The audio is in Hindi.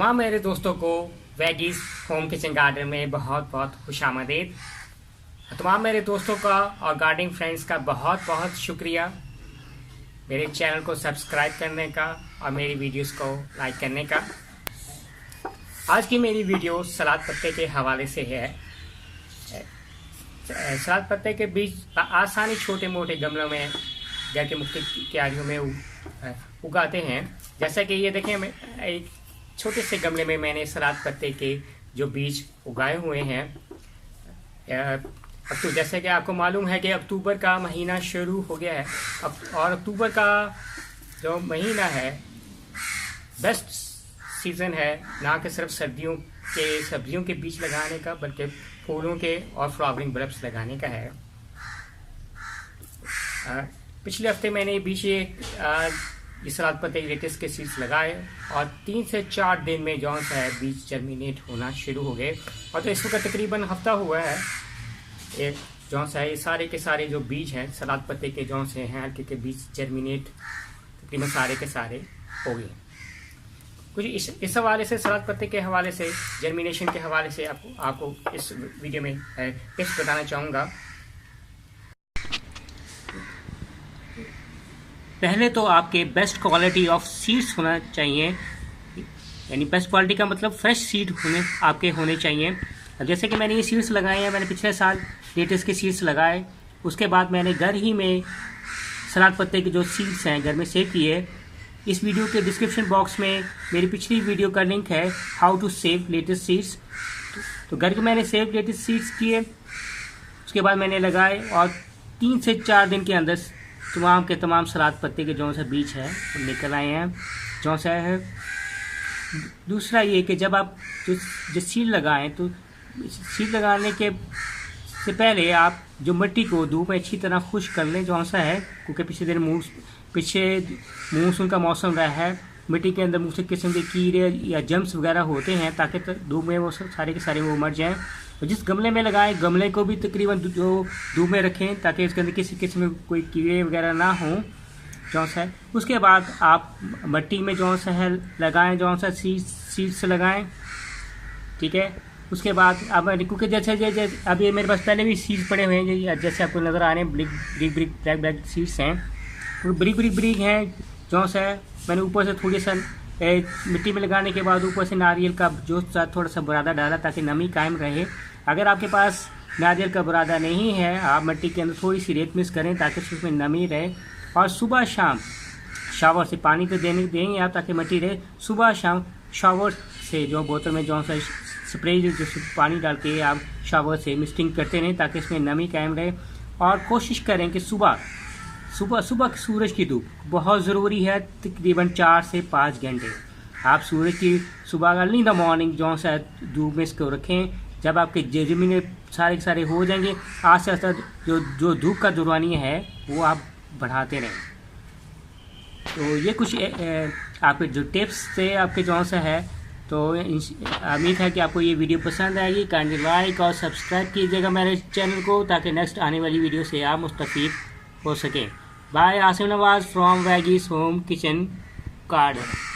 तमाम मेरे दोस्तों को वेगीज होम किचन गार्डन में बहुत बहुत खुशामदीद। तमाम मेरे दोस्तों का और गार्डनिंग फ्रेंड्स का बहुत बहुत शुक्रिया मेरे चैनल को सब्सक्राइब करने का और मेरी वीडियोस को लाइक करने का। आज की मेरी वीडियो सलाद पत्ते के हवाले से है। सलाद पत्ते के बीज आसानी छोटे मोटे गमलों में घर के मुख्तलिफ क्यारियों में उगाते हैं। जैसा कि ये देखें, मैं एक छोटे से गमले में मैंने सलाद पत्ते के जो बीज उगाए हुए हैं। अब तो जैसे कि आपको मालूम है कि अक्टूबर का महीना शुरू हो गया है और अक्टूबर का जो महीना है बेस्ट सीज़न है, ना कि सिर्फ सर्दियों के सब्जियों के बीज लगाने का बल्कि फूलों के और फ्लावरिंग बल्ब्स लगाने का है। पिछले हफ्ते मैंने बीच ये सलाद पत्ते लेटेस्ट के सीड्स लगाए और 3 से 4 दिन में जो है बीज जर्मिनेट होना शुरू हो गए। और तो इस वक्त तकरीबन हफ्ता हुआ है एक जो है ये सारे के सारे जो बीज हैं सलाद पत्ते के जो से हैं हल्के के बीज जर्मिनेट तकरीबन सारे के सारे हो गए। कुछ इस हवाले से सलाद पत्ते के हवाले से जर्मिनेशन के हवाले से आपको इस वीडियो में टिप्स बताना चाहूँगा। पहले तो आपके बेस्ट क्वालिटी ऑफ सीड्स होना चाहिए, यानी बेस्ट क्वालिटी का मतलब फ्रेश सीड आपके होने चाहिए। अब जैसे कि मैंने ये सीड्स लगाए हैं, मैंने पिछले साल लेटेस्ट के सीड्स लगाए, उसके बाद मैंने घर ही में सलाद पत्ते के जो सीड्स हैं घर में सेव किए। इस वीडियो के डिस्क्रिप्शन बॉक्स में मेरी पिछली वीडियो का लिंक है, how to save latest seeds. तो घर के मैंने सेव लेटेस्ट सीड्स किए, उसके बाद मैंने लगाए और 3 से 4 दिन के अंदर तमाम के तमाम सलाद पत्ते के जो सा बीज है वो निकल आए हैं। जो सा है दूसरा ये कि जब आप जो सीड लगाएं तो सीड लगाने के से पहले आप जो मिट्टी को धूप में अच्छी तरह खुश्क कर लें। जो सा है क्योंकि पिछले मानसून का मौसम रहा है, मिट्टी के अंदर मुख्तलिफ किस्म के कीड़े या जम्स वगैरह होते हैं, ताकि धूप में वो सारे के सारे वो मर जाएँ। तो जिस गमले में लगाएं गमले को भी तकरीबन जो धूप में रखें ताकि इसके अंदर किसी किस्म में कोई कीड़े वगैरह ना हो। जो सा है उसके बाद आप मिट्टी में जो सा है लगाएं, जो सा सीड्स लगाएं, ठीक है। उसके बाद अब क्योंकि जैसे अभी मेरे पास पहले भी सीड्स पड़े हुए हैं, जैसे आपको नज़र आ रहे हैं ब्रिक ब्लैक सीड्स हैं, तो ब्रिक हैं। जो सा है मैंने ऊपर से थोड़ी सा मिट्टी में लगाने के बाद ऊपर से नारियल का जो थोड़ा सा बुरादा डाला ताकि नमी कायम रहे। अगर आपके पास नारियल का बुरादा नहीं है, आप मिट्टी के अंदर थोड़ी सी रेत मिक्स करें ताकि उसमें नमी रहे। और सुबह शाम शावर से पानी तो देंगे आप ताकि मिट्टी रहे। सुबह शाम शावर से जो बोतल में जो सा स्प्रे जो पानी डाल के आप शावर से मिस्टिंग करते रहें ताकि इसमें नमी कायम रहे। और कोशिश करें कि सुबह की सूरज की धूप बहुत ज़रूरी है, तकरीबन 4 से 5 घंटे आप सूरज की सुबह अर्ली इन द मॉर्निंग जो सा धूप में इसको रखें। जब आपके जमीन सारे के सारे हो जाएंगे, आस्ते आस्ते जो धूप का दौरानिया है वो आप बढ़ाते रहें। तो ये कुछ आपके जो टिप्स थे आपके जो सा है। तो उम्मीद है कि आपको ये वीडियो पसंद आएगी। काइंडली लाइक और सब्सक्राइब कीजिएगा मेरे चैनल को ताकि नेक्स्ट आने वाली वीडियो से आप मुस्तफ़ीद हो सकें। Bye. Asim Nawaz from veggies home kitchen garden.